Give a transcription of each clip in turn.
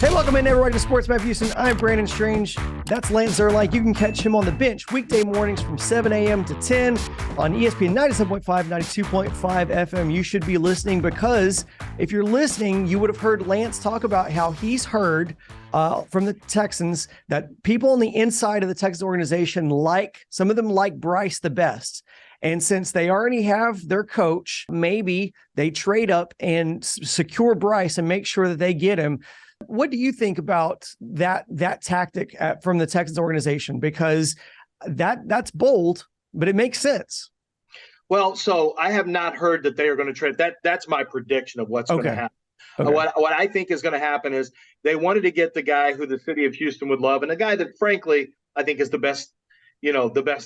Hey, welcome in everybody to Sports Map Houston. I'm Brandon Strange. That's Lance Zerline. You can catch him on the bench weekday mornings from 7 a.m. to 10 on ESPN 97.5, 92.5 FM. You should be listening because if you're listening, you would have heard Lance talk about how he's heard from the Texans that people on the inside of the Texans organization some of them like Bryce the best. And since they already have their coach, maybe they trade up and secure Bryce and make sure that they get him. What do you think about that tactic from the Texans organization? Because that's bold, but it makes sense. Well, so I have not heard that they are going to trade. That's my prediction of what's going to happen. Okay. What I think is going to happen is they wanted to get the guy who the city of Houston would love, and a guy that, frankly, I think is the best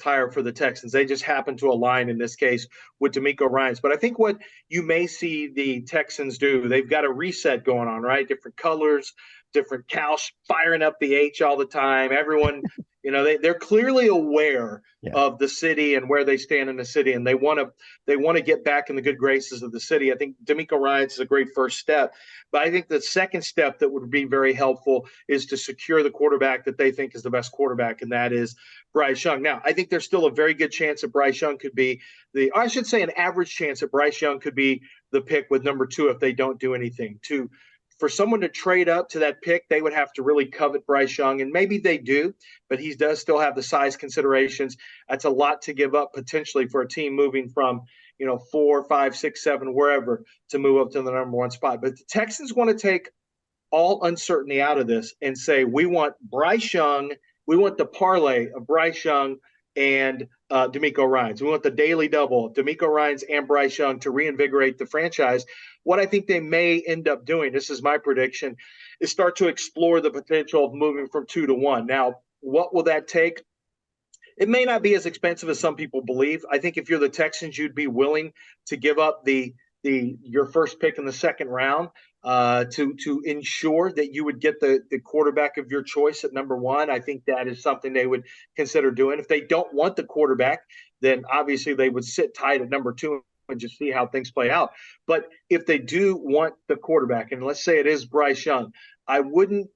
hire for the Texans. They just happen to align in this case with DeMeco Ryans. But I think what you may see the Texans do, they've got a reset going on, right? Different colors, different cows firing up the H all the time. Everyone, they're clearly aware of the city and where they stand in the city, and they want to get back in the good graces of the city. I think DeMeco Ryans is a great first step. But I think the second step that would be very helpful is to secure the quarterback that they think is the best quarterback, and that is Bryce Young. Now, I think there's still a very good chance that Bryce Young could be an average chance that Bryce Young could be the pick with number 2 if they don't do anything. For someone to trade up to that pick, they would have to really covet Bryce Young, and maybe they do, but he does still have the size considerations. That's a lot to give up potentially for a team moving from 4, 5, 6, 7, wherever, to move up to the number 1 spot. But the Texans want to take all uncertainty out of this and say, we want Bryce Young, we want the parlay of Bryce Young and DeMeco Ryans. We want the daily double, DeMeco Ryans and Bryce Young, to reinvigorate the franchise. What I think they may end up doing, this is my prediction, is start to explore the potential of moving from 2 to 1. Now, what will that take? It may not be as expensive as some people believe. I think if you're the Texans, you'd be willing to give up your first pick in the second round to ensure that you would get the quarterback of your choice at number 1. I think that is something they would consider doing. If they don't want the quarterback, then obviously they would sit tight at number 2 and just see how things play out. But if they do want the quarterback, and let's say it is Bryce Young, I wouldn't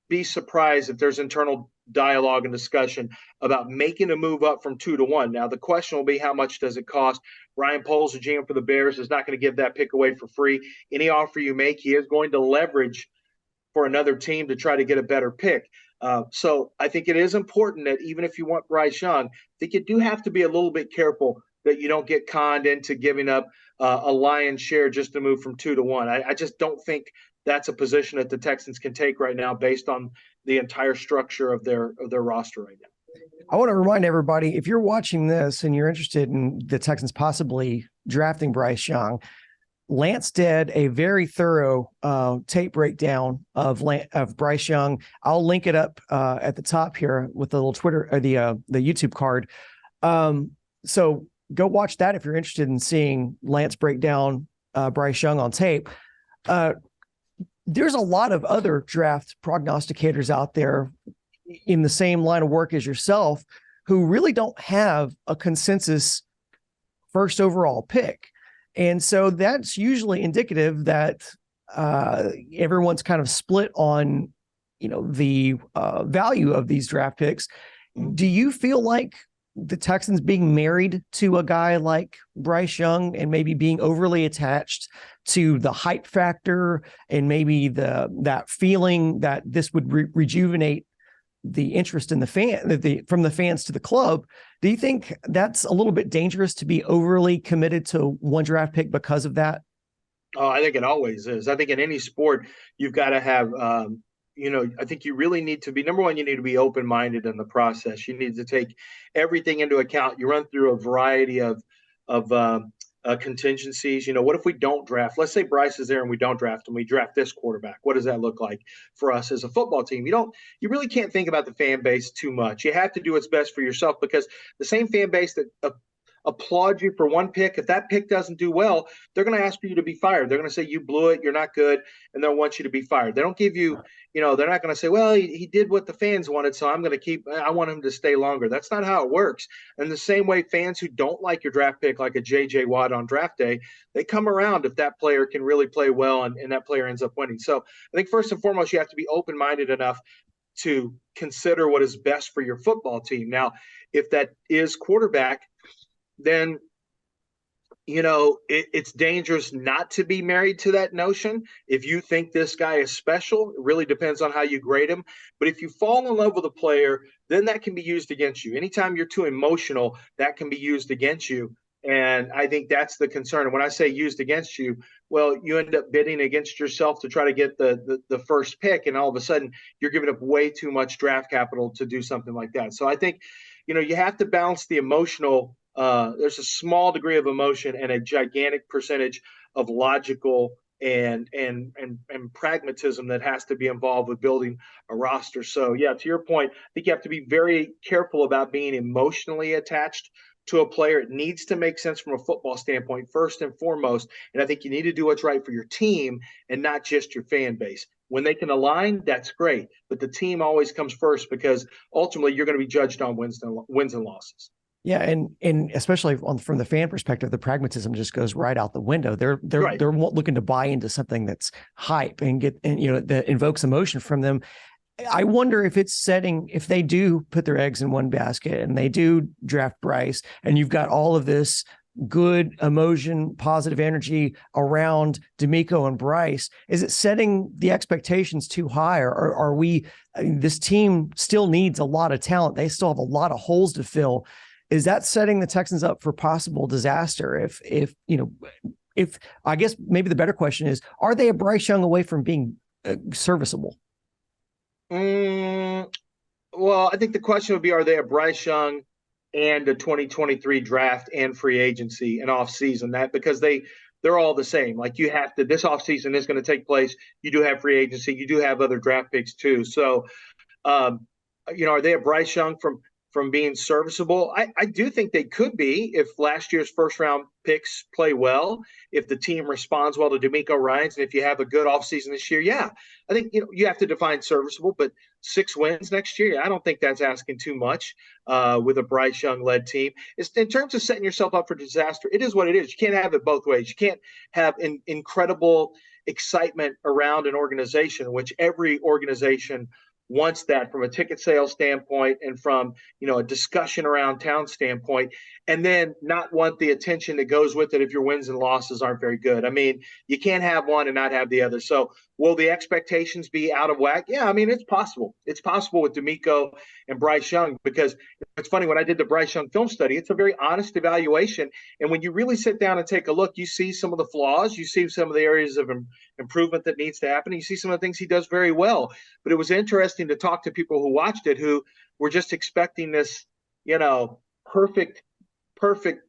be surprised if there's internal dialogue and discussion about making a move up from 2 to 1. Now, the question will be, how much does it cost? Ryan Poles, the GM for the Bears, is not going to give that pick away for free. Any offer you make, he is going to leverage for another team to try to get a better pick. So I think it is important that even if you want Bryce Young, I think you do have to be a little bit careful that you don't get conned into giving up a lion's share just to move from 2 to 1. I just don't think that's a position that the Texans can take right now based on the entire structure of their roster right now. I want to remind everybody, if you're watching this and you're interested in the Texans possibly drafting Bryce Young, Lance did a very thorough tape breakdown of Bryce Young. I'll link it up at the top here with the little Twitter or the YouTube card. So go watch that if you're interested in seeing Lance break down Bryce Young on tape. There's a lot of other draft prognosticators out there in the same line of work as yourself who really don't have a consensus first overall pick. And so that's usually indicative that everyone's kind of split on, the value of these draft picks. Do you feel like the Texans being married to a guy like Bryce Young and maybe being overly attached to the hype factor and maybe that feeling that this would rejuvenate the interest in from the fans to the club, do you think that's a little bit dangerous to be overly committed to one draft pick because of that? Oh, I think it always is. I think in any sport, you've got to have, I think you really need to be, number one, you need to be open-minded in the process. You need to take everything into account. You run through a variety of contingencies. What if we don't draft? Let's say Bryce is there and we don't draft him. We draft this quarterback. What does that look like for us as a football team? You really can't think about the fan base too much. You have to do what's best for yourself, because the same fan base that applaud you for one pick. If that pick doesn't do well, they're going to ask for you to be fired. They're going to say you blew it, you're not good, and they'll want you to be fired. They don't give you, they're not going to say, well, he did what the fans wanted, so I want him to stay longer. That's not how it works. And the same way, fans who don't like your draft pick, like a J.J. Watt on draft day, they come around if that player can really play well and that player ends up winning. So I think first and foremost, you have to be open-minded enough to consider what is best for your football team. Now, if that is quarterback, then it's dangerous not to be married to that notion. If you think this guy is special, it really depends on how you grade him. But if you fall in love with a player, then that can be used against you. Anytime you're too emotional, that can be used against you. And I think that's the concern. And when I say used against you, well, you end up bidding against yourself to try to get the first pick. And all of a sudden you're giving up way too much draft capital to do something like that. So I think, you have to balance the emotional. There's a small degree of emotion and a gigantic percentage of logical and pragmatism that has to be involved with building a roster. So yeah, to your point, I think you have to be very careful about being emotionally attached to a player. It needs to make sense from a football standpoint, first and foremost. And I think you need to do what's right for your team and not just your fan base. When they can align, that's great. But the team always comes first because ultimately you're going to be judged on wins and losses. Yeah, and especially from the fan perspective, the pragmatism just goes right out the window. They're looking to buy into something that's hype and that invokes emotion from them. I wonder if if they do put their eggs in one basket and they do draft Bryce, and you've got all of this good emotion, positive energy around D'Amico and Bryce, is it setting the expectations too high, or are we? This team still needs a lot of talent. They still have a lot of holes to fill. Is that setting the Texans up for possible disaster? If I guess maybe the better question is, are they a Bryce Young away from being serviceable? Well, I think the question would be, are they a Bryce Young and a 2023 draft and free agency and off season? That because they're all the same. Like you have to, this off season is going to take place. You do have free agency. You do have other draft picks too. So, are they a Bryce Young from being serviceable? I do think they could be if last year's first round picks play well, if the team responds well to D'Amico Ryans, and if you have a good offseason this year. Yeah, I think you have to define serviceable, but 6 wins next year, I don't think that's asking too much with a Bryce Young led team. It's in terms of setting yourself up for disaster. It is what it is. You can't have it both ways. You can't have incredible excitement around an organization, which every organization wants that from a ticket sales standpoint and from a discussion around town standpoint, and then not want the attention that goes with it if your wins and losses aren't very good. I mean, you can't have one and not have the other. So will the expectations be out of whack? Yeah, I mean, it's possible. It's possible with D'Amico and Bryce Young, because it's funny, when I did the Bryce Young film study, it's a very honest evaluation. And when you really sit down and take a look, you see some of the flaws, you see some of the areas of improvement that needs to happen. You see some of the things he does very well. But it was interesting to talk to people who watched it, who were just expecting this, perfect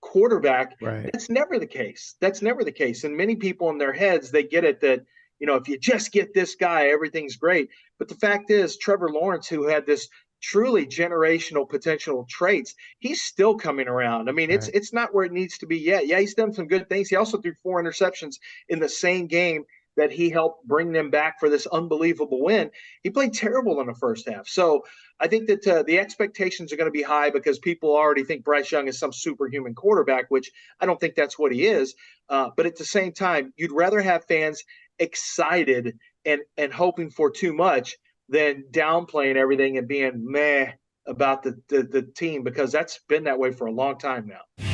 quarterback. Right. That's never the case. And many people in their heads, they get it that, if you just get this guy, everything's great. But the fact is, Trevor Lawrence, who had this truly generational potential traits, he's still coming around. I mean, it's not where it needs to be yet. Yeah, he's done some good things. He also threw 4 interceptions in the same game that he helped bring them back for this unbelievable win. He played terrible in the first half. So I think that the expectations are going to be high because people already think Bryce Young is some superhuman quarterback, which I don't think that's what he is. But at the same time, you'd rather have fans excited and hoping for too much than downplaying everything and being meh about the team, because that's been that way for a long time now.